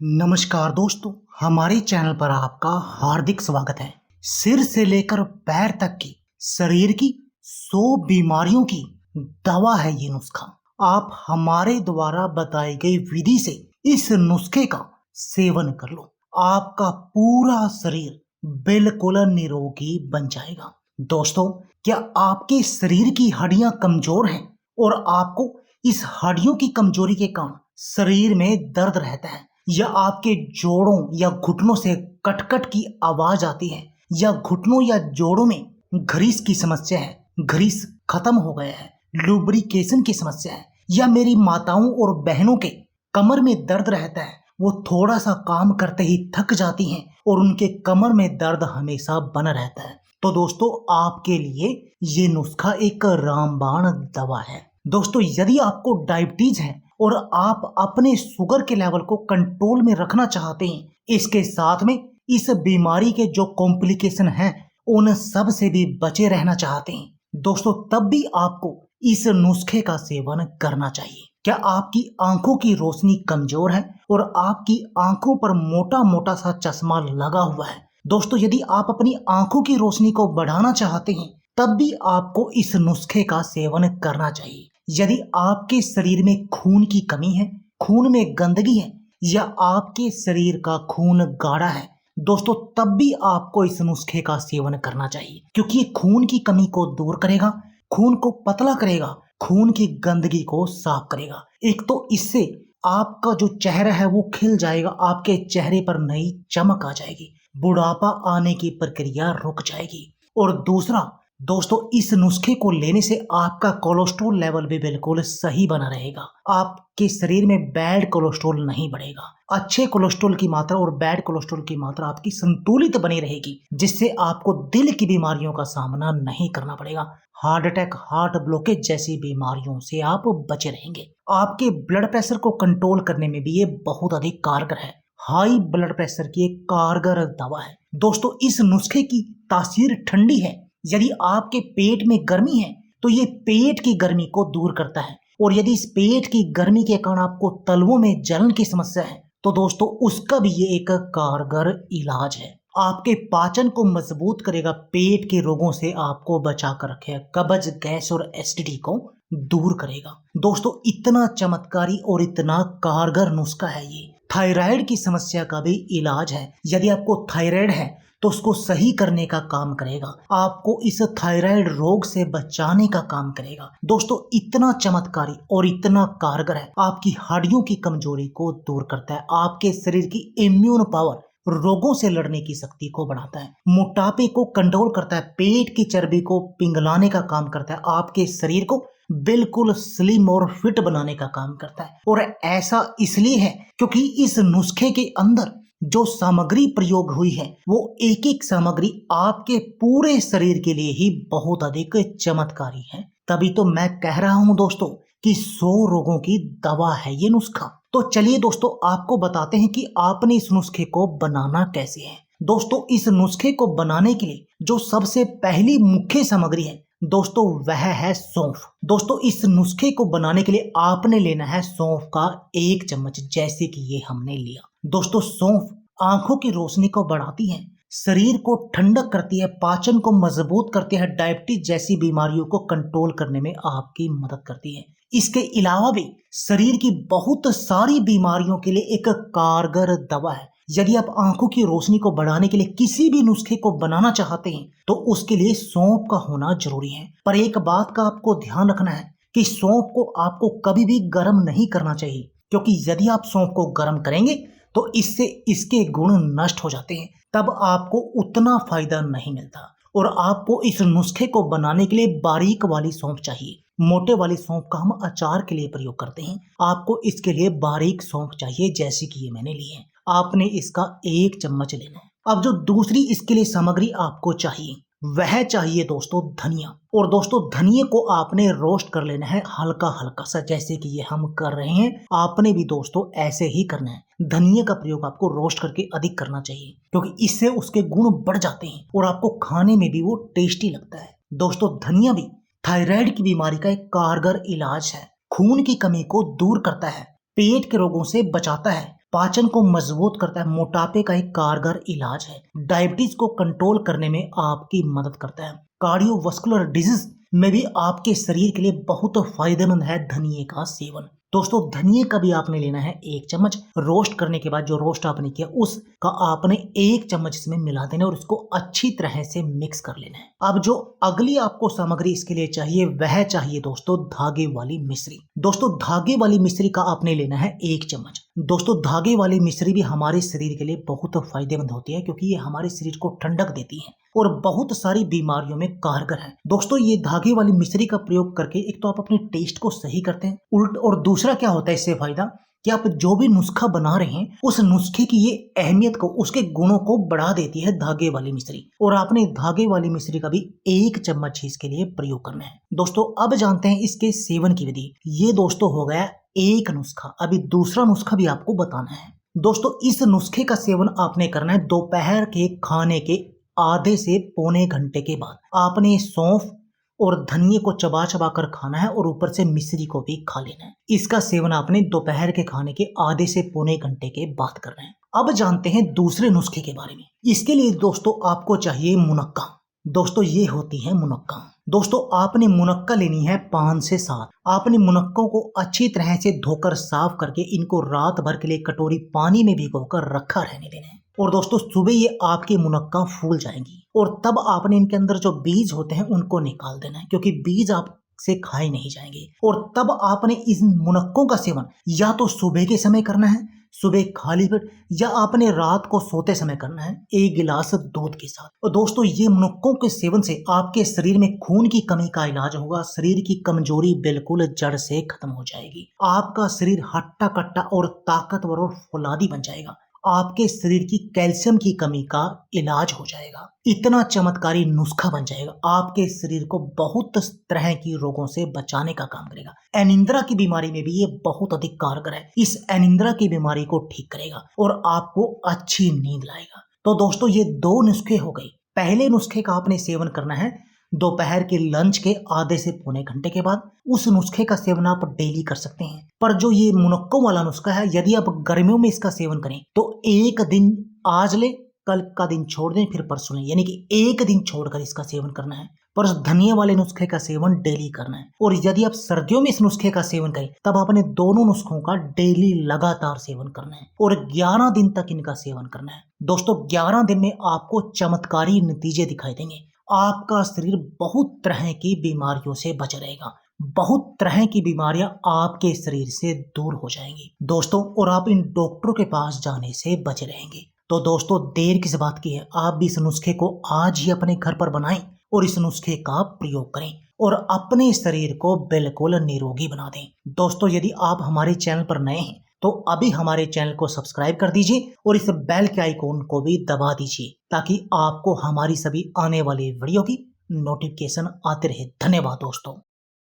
नमस्कार दोस्तों, हमारे चैनल पर आपका हार्दिक स्वागत है। सिर से लेकर पैर तक की शरीर की 100 बीमारियों की दवा है ये नुस्खा। आप हमारे द्वारा बताई गई विधि से इस नुस्खे का सेवन कर लो, आपका पूरा शरीर बिल्कुल निरोगी बन जाएगा। दोस्तों, क्या आपके शरीर की हड्डियां कमजोर हैं और आपको इस हड्डियों की कमजोरी के कारण शरीर में दर्द रहता है, या आपके जोड़ों या घुटनों से कटकट की आवाज आती है, या घुटनों या जोड़ों में ग्रीस की समस्या है, ग्रीस खत्म हो गया है, लुब्रिकेशन की समस्या है, या मेरी माताओं और बहनों के कमर में दर्द रहता है, वो थोड़ा सा काम करते ही थक जाती हैं और उनके कमर में दर्द हमेशा बना रहता है, तो दोस्तों आपके लिए ये नुस्खा एक रामबाण दवा है। दोस्तों, यदि आपको डायबिटीज है और आप अपने शुगर के लेवल को कंट्रोल में रखना चाहते हैं, इसके साथ में इस बीमारी के जो कॉम्प्लिकेशन हैं उन सब से भी बचे रहना चाहते हैं, दोस्तों तब भी आपको इस नुस्खे का सेवन करना चाहिए। क्या आपकी आंखों की रोशनी कमजोर है और आपकी आंखों पर मोटा मोटा सा चश्मा लगा हुआ है? दोस्तों, यदि आप अपनी आंखों की रोशनी को बढ़ाना चाहते हैं तब भी आपको इस नुस्खे का सेवन करना चाहिए। यदि आपके शरीर में खून की कमी है, खून में गंदगी है, या आपके शरीर का खून गाढ़ा है, दोस्तों तब भी आपको इस नुस्खे का सेवन करना चाहिए, क्योंकि ये खून की कमी को दूर करेगा, खून को पतला करेगा, खून की गंदगी को साफ करेगा। एक तो इससे आपका जो चेहरा है वो खिल जाएगा, आपके चेहरे पर नई चमक आ जाएगी, बुढ़ापा आने की प्रक्रिया रुक जाएगी। और दूसरा दोस्तों, इस नुस्खे को लेने से आपका कोलेस्ट्रॉल लेवल भी बिल्कुल सही बना रहेगा, आपके शरीर में बैड कोलेस्ट्रॉल नहीं बढ़ेगा, अच्छे कोलेस्ट्रॉल की मात्रा और बैड कोलेस्ट्रॉल की मात्रा आपकी संतुलित बनी रहेगी, जिससे आपको दिल की बीमारियों का सामना नहीं करना पड़ेगा। हार्ट अटैक, हार्ट ब्लॉकेज जैसी बीमारियों से आप बचे रहेंगे। आपके ब्लड प्रेशर को कंट्रोल करने में भी ये बहुत अधिक कारगर है, हाई ब्लड प्रेशर की एक कारगर दवा है। दोस्तों, इस नुस्खे की तासीर ठंडी है। यदि आपके पेट में गर्मी है तो ये पेट की गर्मी को दूर करता है, और यदि इस पेट की गर्मी के कारण आपको तलवों में जलन की समस्या है तो दोस्तों उसका भी ये एक कारगर इलाज है। आपके पाचन को मजबूत करेगा, पेट के रोगों से आपको बचा कर रखेगा, कब्ज, गैस और एसिडिटी को दूर करेगा। दोस्तों, इतना चमत्कारी और इतना कारगर नुस्खा है ये। थायराइड की समस्या का भी इलाज है। यदि आपको थायराइड है तो उसको सही करने का काम करेगा, आपको इस थायराइड रोग से बचाने का काम करेगा। दोस्तों, इतना चमत्कारी और इतना कारगर है, आपकी हड्डियों की कमजोरी को दूर करता है, आपके शरीर की इम्यून पावर, रोगों से लड़ने की शक्ति को बढ़ाता है, मोटापे को कंट्रोल करता है, पेट की चर्बी को पिघलाने का काम करता है, आपके शरीर को बिल्कुल स्लिम और फिट बनाने का काम करता है। और ऐसा इसलिए है क्योंकि इस नुस्खे के अंदर जो सामग्री प्रयोग हुई है वो एक एक सामग्री आपके पूरे शरीर के लिए ही बहुत अधिक चमत्कारी है। तभी तो मैं कह रहा हूं दोस्तों कि 100 रोगों की दवा है ये नुस्खा। तो चलिए दोस्तों, आपको बताते हैं कि आपने इस नुस्खे को बनाना कैसे है। दोस्तों, इस नुस्खे को बनाने के लिए जो सबसे पहली मुख्य सामग्री है दोस्तों वह है सौंफ। दोस्तों, इस नुस्खे को बनाने के लिए आपने लेना है सौंफ का 1 चम्मच, जैसे कि ये हमने लिया। दोस्तों, सौंफ आंखों की रोशनी को बढ़ाती है, शरीर को ठंडक करती है, पाचन को मजबूत करती है, डायबिटीज जैसी बीमारियों को कंट्रोल करने में आपकी मदद करती है। इसके अलावा भी शरीर की बहुत सारी बीमारियों के लिए एक कारगर दवा है। यदि आप आंखों की रोशनी को बढ़ाने के लिए किसी भी नुस्खे को बनाना चाहते हैं तो उसके लिए सौंफ का होना जरूरी है। पर एक बात का आपको ध्यान रखना है कि सौंफ को आपको कभी भी गर्म नहीं करना चाहिए, क्योंकि यदि आप सौंफ को गर्म करेंगे तो इससे इसके गुण नष्ट हो जाते हैं, तब आपको उतना फायदा नहीं मिलता। और आपको इस नुस्खे को बनाने के लिए बारीक वाली सौंफ चाहिए। मोटे वाली सौंफ का हम अचार के लिए प्रयोग करते हैं, आपको इसके लिए बारीक सौंफ चाहिए, जैसे कि ये मैंने ली है। आपने इसका 1 चम्मच लेना है। अब जो दूसरी इसके लिए सामग्री आपको चाहिए वह चाहिए दोस्तों धनिया। और दोस्तों, धनिया को आपने रोस्ट कर लेना है हल्का हल्का सा, जैसे कि ये हम कर रहे हैं, आपने भी दोस्तों ऐसे ही करना है। धनिया का प्रयोग आपको रोस्ट करके अधिक करना चाहिए, क्योंकि इससे उसके गुण बढ़ जाते हैं और आपको खाने में भी वो टेस्टी लगता है। दोस्तों, धनिया भी थायराइड की बीमारी का एक कारगर इलाज है, खून की कमी को दूर करता है, पेट के रोगों से बचाता है, पाचन को मजबूत करता है, मोटापे का एक कारगर इलाज है, डायबिटीज को कंट्रोल करने में आपकी मदद करता है, कार्डियोवास्कुलर डिजीज में भी आपके शरीर के लिए बहुत फायदेमंद है धनिए का सेवन। दोस्तों धनिए का भी आपने लेना है 1 चम्मच। रोस्ट करने के बाद जो रोस्ट आपने किया उसका आपने 1 चम्मच इसमें मिला देना और इसको अच्छी तरह से मिक्स कर लेना है। अब जो अगली आपको सामग्री इसके लिए चाहिए वह चाहिए दोस्तों धागे वाली मिश्री। दोस्तों धागे वाली मिश्री का आपने लेना है 1 चम्मच। दोस्तों धागे वाली मिश्री भी हमारे शरीर के लिए बहुत फायदेमंद होती है क्योंकि ये हमारे शरीर को ठंडक देती है और बहुत सारी बीमारियों में कारगर है। दोस्तों ये धागे वाली मिश्री का प्रयोग करके एक तो आप अपने टेस्ट को सही करते हैं उल्ट, और दूसरा क्या होता है इससे फायदा कि आप जो भी नुस्खा बना रहे हैं उस नुस्खे की ये अहमियत को, उसके गुणों को बढ़ा देती है धागे वाली मिश्री। और आपने धागे वाली मिश्री का भी 1 चम्मच ही इसके लिए प्रयोग करना है। दोस्तों अब जानते हैं इसके सेवन की विधि। ये दोस्तों हो गया एक नुस्खा, अभी दूसरा नुस्खा भी आपको बताना है। दोस्तों इस नुस्खे का सेवन आपने करना है दोपहर के खाने के आधे से पौने घंटे के बाद। आपने सौंफ और धनिए को चबा चबा कर खाना है और ऊपर से मिश्री को भी खा लेना है। इसका सेवन आपने दोपहर के खाने के आधे से पौने घंटे के बाद करना है। अब जानते हैं दूसरे नुस्खे के बारे में। इसके लिए दोस्तों आपको चाहिए मुनक्का। दोस्तों ये होती है मुनक्का। दोस्तों आपने मुनक्का लेनी है 5 से 7। आपने मुनक्कों को अच्छी तरह से धोकर साफ करके इनको रात भर के लिए कटोरी पानी में भिगोकर रखा रहने देना है। और दोस्तों सुबह ये आपके मुनक्का फूल जाएंगी और तब आपने इनके अंदर जो बीज होते हैं उनको निकाल देना है क्योंकि बीज आपसे खाए नहीं जाएंगे। और तब आपने इन मुनक्कों का सेवन या तो सुबह के समय करना है, सुबह खाली पेट, या आपने रात को सोते समय करना है 1 गिलास दूध के साथ। और दोस्तों ये मुनक्कों के सेवन से आपके शरीर में खून की कमी का इलाज होगा, शरीर की कमजोरी बिल्कुल जड़ से खत्म हो जाएगी, आपका शरीर हट्टा कट्टा और ताकतवर और फौलादी बन जाएगा, आपके शरीर की कैल्शियम की कमी का इलाज हो जाएगा, इतना चमत्कारी नुस्खा बन जाएगा, आपके शरीर को बहुत तरह की रोगों से बचाने का काम करेगा। अनिद्रा की बीमारी में भी ये बहुत अधिक कारगर है, इस अनिद्रा की बीमारी को ठीक करेगा और आपको अच्छी नींद लाएगा। तो दोस्तों ये 2 नुस्खे हो गए। पहले नुस्खे का आपने सेवन करना है दोपहर के लंच के आधे से पौने घंटे के बाद। उस नुस्खे का सेवन आप डेली कर सकते हैं, पर जो ये मुनक्कों वाला नुस्खा है यदि आप गर्मियों में इसका सेवन करें तो 1 दिन आज ले, कल का दिन छोड़ दें, फिर परसों लें, यानी कि 1 दिन छोड़कर इसका सेवन करना है। पर धनिया वाले नुस्खे का सेवन डेली करना है। और यदि आप सर्दियों में इस नुस्खे का सेवन करें तब आपने दोनों नुस्खों का डेली लगातार सेवन करना है और 11 दिन तक इनका सेवन करना है। दोस्तों 11 दिन में आपको चमत्कारी नतीजे दिखाई देंगे। आपका शरीर बहुत तरह की बीमारियों से बच रहेगा, बहुत तरह की बीमारियां आपके शरीर से दूर हो जाएंगी दोस्तों, और आप इन डॉक्टरों के पास जाने से बचे रहेंगे। तो दोस्तों देर किस बात की है, आप भी इस नुस्खे को आज ही अपने घर पर बनाएं और इस नुस्खे का प्रयोग करें और अपने शरीर को बिल्कुल निरोगी बना दें। दोस्तों यदि आप हमारे चैनल पर नए हैं तो अभी हमारे चैनल को सब्सक्राइब कर दीजिए और इस बेल के आइकॉन को भी दबा दीजिए ताकि आपको हमारी सभी आने वाली वीडियो की नोटिफिकेशन आते रहे। धन्यवाद दोस्तों।